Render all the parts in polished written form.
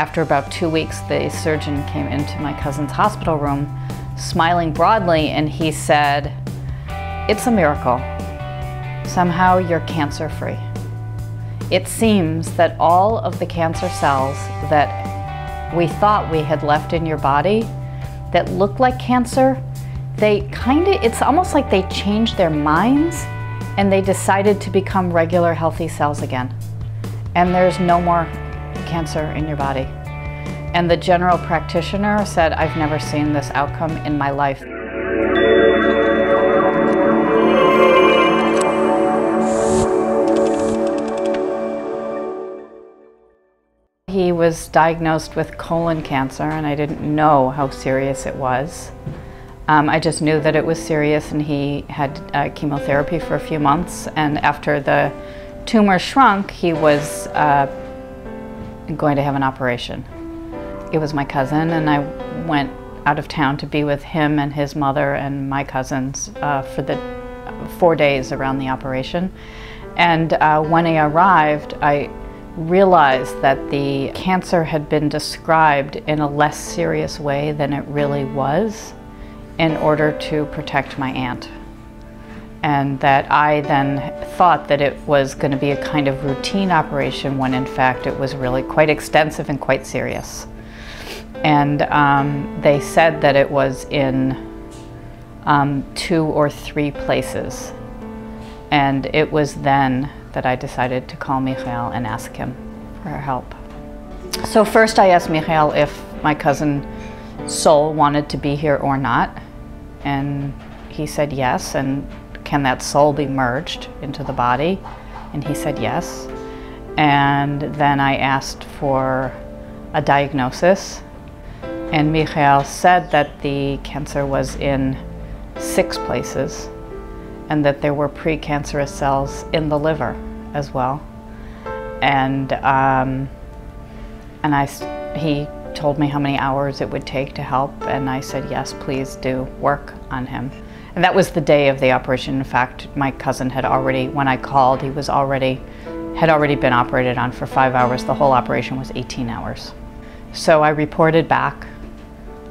after about 2 weeks, the surgeon came into my cousin's hospital room, smiling broadly, and he said, "It's a miracle. Somehow you're cancer-free. It seems that all of the cancer cells that we thought we had left in your body that looked like cancer, it's almost like they changed their minds and they decided to become regular healthy cells again. And there's no more cancer in your body." And the general practitioner said, "I've never seen this outcome in my life." He was diagnosed with colon cancer, and I didn't know how serious it was. I just knew that it was serious, and he had chemotherapy for a few months, and after the tumor shrunk, he was going to have an operation. It was my cousin, and I went out of town to be with him and his mother and my cousins for the 4 days around the operation. And when I arrived, I realized that the cancer had been described in a less serious way than it really was in order to protect my aunt. And that I then thought that it was going to be a kind of routine operation when in fact it was really quite extensive and quite serious. And they said that it was in 2 or 3 places. And it was then that I decided to call Michael and ask him for help. So first I asked Michael if my cousin's soul wanted to be here or not. And he said yes, and can that soul be merged into the body? And he said yes. And then I asked for a diagnosis. And Michael said that the cancer was in 6 places, and that there were precancerous cells in the liver as well. And he told me how many hours it would take to help, and I said, yes, please do work on him. And that was the day of the operation. In fact, my cousin had already, when I called, he had already been operated on for 5 hours. The whole operation was 18 hours. So I reported back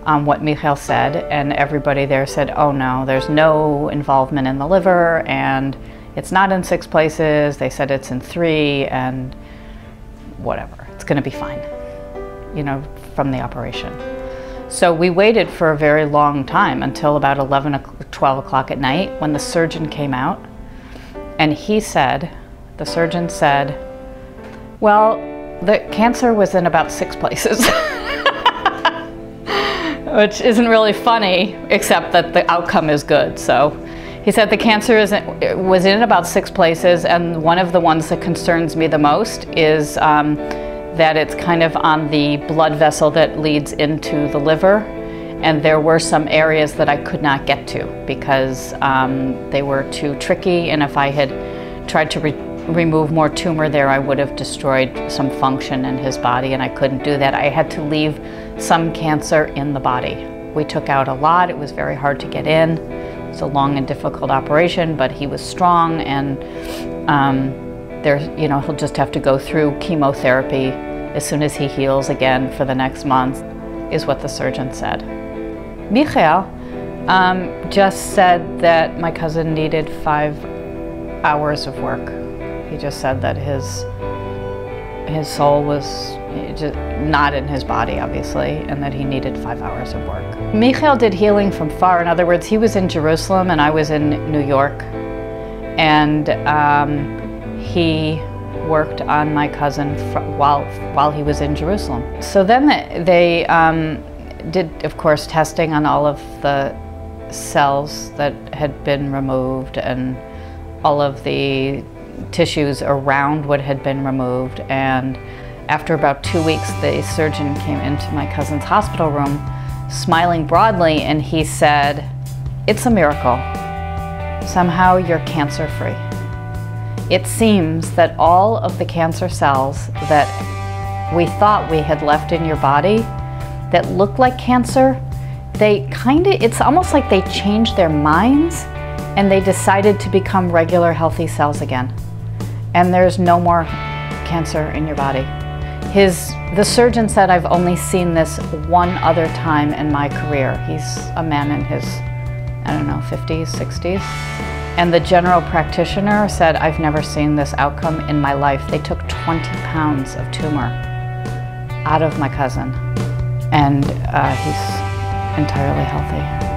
on what Michael said, and everybody there said, oh no, there's no involvement in the liver, and it's not in 6 places. They said it's in 3, and whatever, it's gonna be fine, you know, from the operation. So we waited for a very long time until about 12 o'clock at night when the surgeon came out, and the surgeon said, well, the cancer was in about 6 places. Which isn't really funny, except that the outcome is good. So he said the cancer was in about 6 places, and one of the ones that concerns me the most is that it's kind of on the blood vessel that leads into the liver, and there were some areas that I could not get to because they were too tricky, and if I had tried to remove more tumor there, I would have destroyed some function in his body, and I couldn't do that. I had to leave some cancer in the body. We took out a lot. It was very hard to get in. It was a long and difficult operation, but he was strong, and he'll just have to go through chemotherapy as soon as he heals again for the next month, is what the surgeon said. Michael just said that my cousin needed 5 hours of work. He just said that his soul was just not in his body, obviously, and that he needed 5 hours of work. Michael did healing from far. In other words, he was in Jerusalem and I was in New York, and he worked on my cousin while he was in Jerusalem. So then they did, of course, testing on all of the cells that had been removed and all of the tissues around what had been removed. And after about 2 weeks, the surgeon came into my cousin's hospital room, smiling broadly, and he said, "It's a miracle. Somehow you're cancer-free. It seems that all of the cancer cells that we thought we had left in your body that looked like cancer, it's almost like they changed their minds and they decided to become regular healthy cells again. And there's no more cancer in your body. The surgeon said, I've only seen this one other time in my career. He's a man in his, I don't know, 50s, 60s. And the general practitioner said, I've never seen this outcome in my life. They took 20 pounds of tumor out of my cousin, and he's entirely healthy.